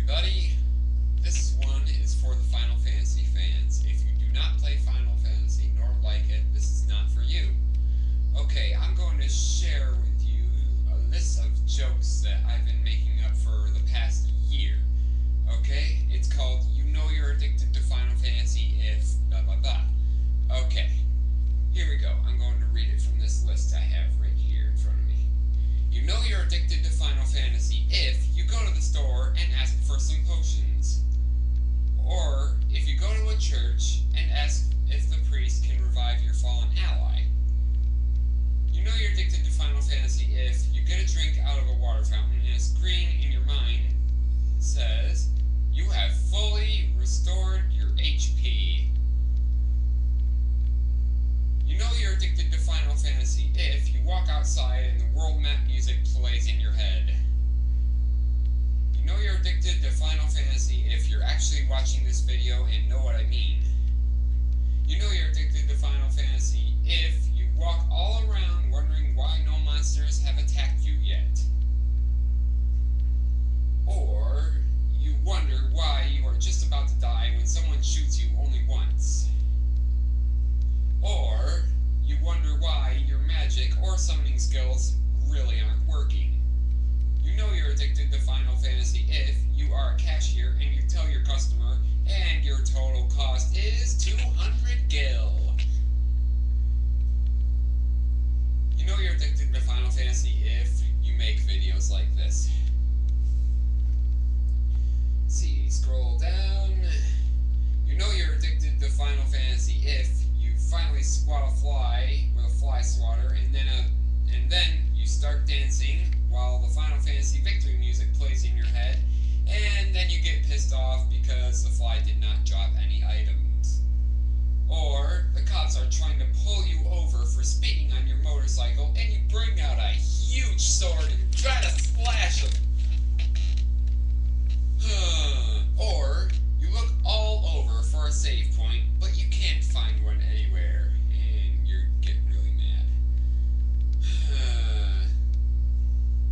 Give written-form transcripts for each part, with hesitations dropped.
everybody. This one is for the Final Fantasy fans. If you do not play Final Fantasy nor like it, this is not for you. Okay, I'm going to share with you a list of jokes that I've been making up for the past year. Okay, it's called You Know You're Addicted to Final Fantasy If blah blah blah. Okay, here we go. I'm going to read it from this list I have right here in front of me. You know you're addicted to Final Fantasy if you go to the store and ask for some potions. Or if you go to a church and ask if the priest can revive your fallen ally. You know you're addicted to Final Fantasy if you get a drink out of a water fountain and a screen in your mind says, you have fully restored your HP. You know you're addicted to Final Fantasy if you walk outside and the world map music plays in your head. You know you're addicted to Final Fantasy if you're actually watching this video and know what I mean. You know you're addicted to Final Fantasy if you walk all around wondering why no monsters have attacked you yet. Or you wonder why you are just about to die when someone shoots you only once. Or you wonder why your magic or summoning skills really aren't working. You know you're addicted to Final Fantasy if you are a cashier and you tell your customer and your total cost is 200 gil. You know you're addicted to Final Fantasy if you make videos like this. See, scroll down. You know you're addicted to Final Fantasy if you finally swat a fly with a fly swatter and then you start dancing while the Final Fantasy victory music plays in your head, and then you get pissed off because the fly did not drop any items. Or the cops are trying to pull you over for speeding on your motorcycle and you bring out a huge sword and try to slash them. Or you look all over for a save point, but you can't find one anywhere, and you're getting really mad.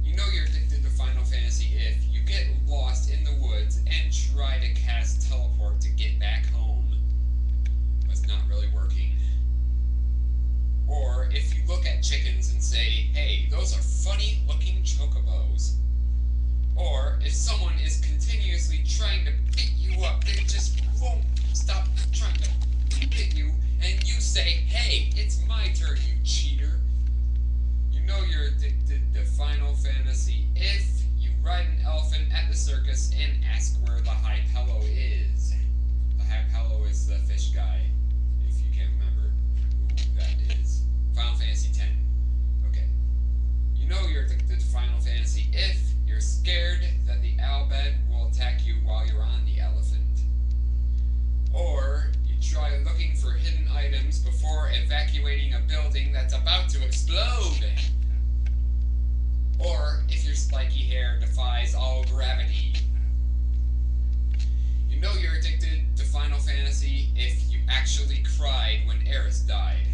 You know you're addicted to Final Fantasy if you get lost in the woods and try to cast teleport to get back home, but it's not really working. Or if you look at chickens and say, hey, those are funny looking chocobos. Or if someone is continuously trying to beat you up, they just won't stop trying to hit you, and you say, hey, it's my turn, you cheater. You know you're addicted to Final Fantasy if you ride an elephant at the circus and ask where the Hypello is. The Hypello is the fish guy, if you can't remember who that is. Final Fantasy X. Okay. You know you're addicted to Final Fantasy if you're scared that the Albed will attack you while you're on the elephant. Or you try looking for hidden items before evacuating a building that's about to explode. Or if your spiky hair defies all gravity. You know you're addicted to Final Fantasy if you actually cried when Aeris died.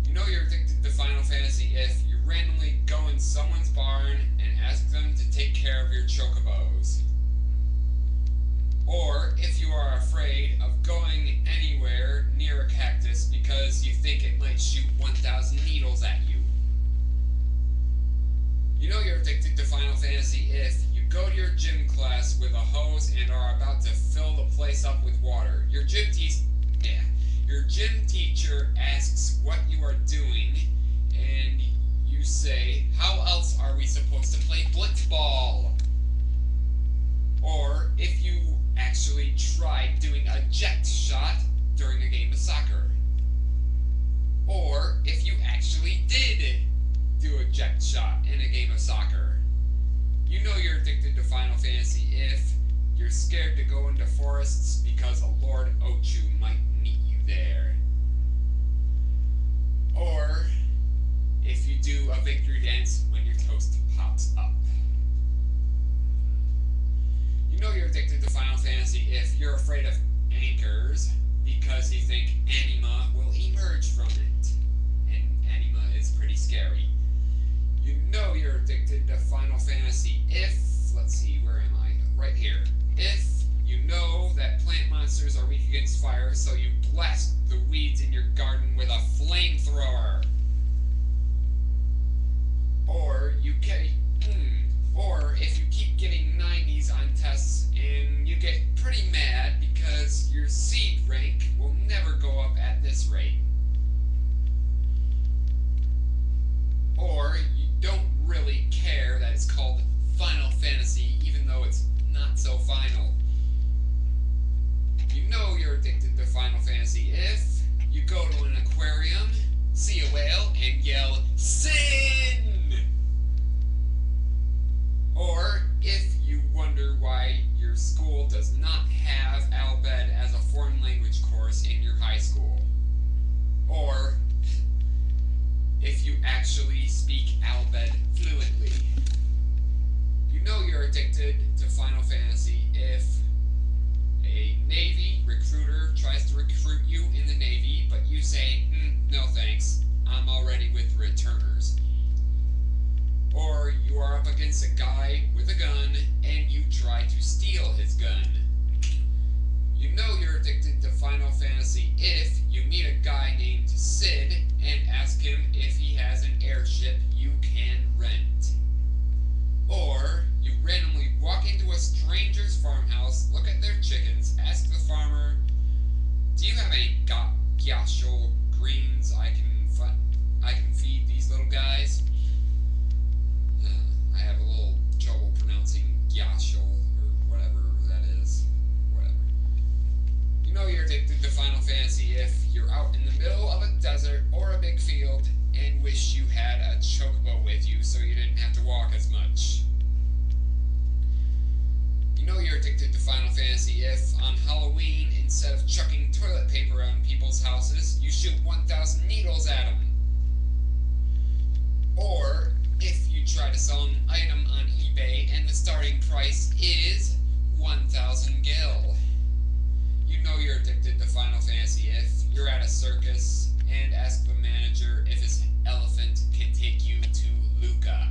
You know you're addicted to Final Fantasy if you randomly go in someone's barn and ask them to take care of your chocobos. Or if you are afraid of going anywhere near a cactus because you think it might shoot 1,000 needles at you. You know you're addicted to Final Fantasy if you go to your gym class with a hose and are about to fill the place up with water. Your gym teacher asks what you are doing, and you say, how else are we supposed to play blitzball? Or if you actually tried doing a jet shot during a game of soccer. Or if you actually did do a jet shot in a game of soccer. You know you're addicted to Final Fantasy if you're scared to go into forests because a Lord Ochu might meet you there. Or if you do a victory dance when your toast pops up. You know you're addicted to Final Fantasy if you're afraid of anchors because you think Anima will emerge from it. And Anima is pretty scary. You know you're addicted to Final Fantasy if, let's let's see, where am I? Right here. If you know that plant monsters are weak against fire, so you blast the weeds in your garden with a flamethrower. Or or if you keep getting 90s on tests and you get pretty mad because your seed rank will never go up at this rate. Or you don't really care that it's called Final Fantasy, even though it's not so final. You know you're addicted to Final Fantasy if you go to an aquarium, see a whale, and yell, "Sin!" Or if you wonder why your school does not have Albed as a foreign language course in your high school. Or if you actually speak Albed fluently. You know you're addicted to Final Fantasy if a Navy recruiter tries to recruit you in the Navy, but you say, no thanks, I'm already with returners. Or you are up against a guy with a gun and you try to steal his gun. You know you're addicted to Final Fantasy if you meet a guy named Sid and ask him if he has an airship you can rent. Or you randomly walk into a stranger's farmhouse, look at their chickens, ask the farmer, "Do you have any gyashol greens I can feed these little guys?" I have a little trouble pronouncing gyashol or whatever that is. Whatever. You know you're addicted to Final Fantasy if you're out in the middle of a desert or a big field and wish you had a chocobo with you so you didn't have to walk as much. You know you're addicted to Final Fantasy if, on Halloween, instead of chucking toilet paper on people's houses, you shoot 1,000 needles at them. Or if you try to sell an item on eBay and the starting price is 1,000 gil. You know you're addicted to Final Fantasy if you're at a circus and ask the manager if his elephant can take you to Luca.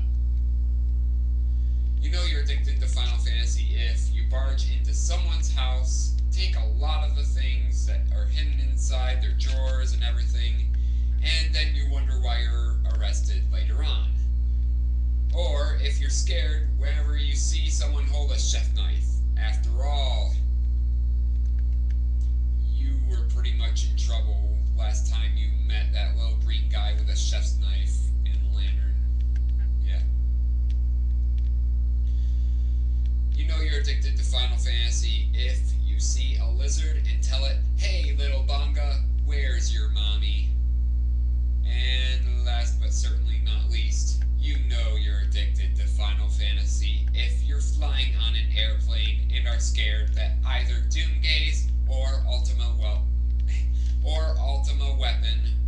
You know you're addicted to Final Fantasy if you barge into someone's house, take a lot of the things that are hidden inside their drawers and everything, and then you wonder why you're arrested later on. Or if you're scared whenever you see someone hold a chef knife. After all, you were pretty much in trouble last time you met that little green guy with a chef's knife and a lantern. Yeah. You know you're addicted to Final Fantasy if you see a lizard and tell it, "Hey, little Bonga, where's your mommy?" And last but certainly not least, you know you're addicted to Final Fantasy if you're flying on an airplane and are scared that either Doomgaze or Ultima Weapon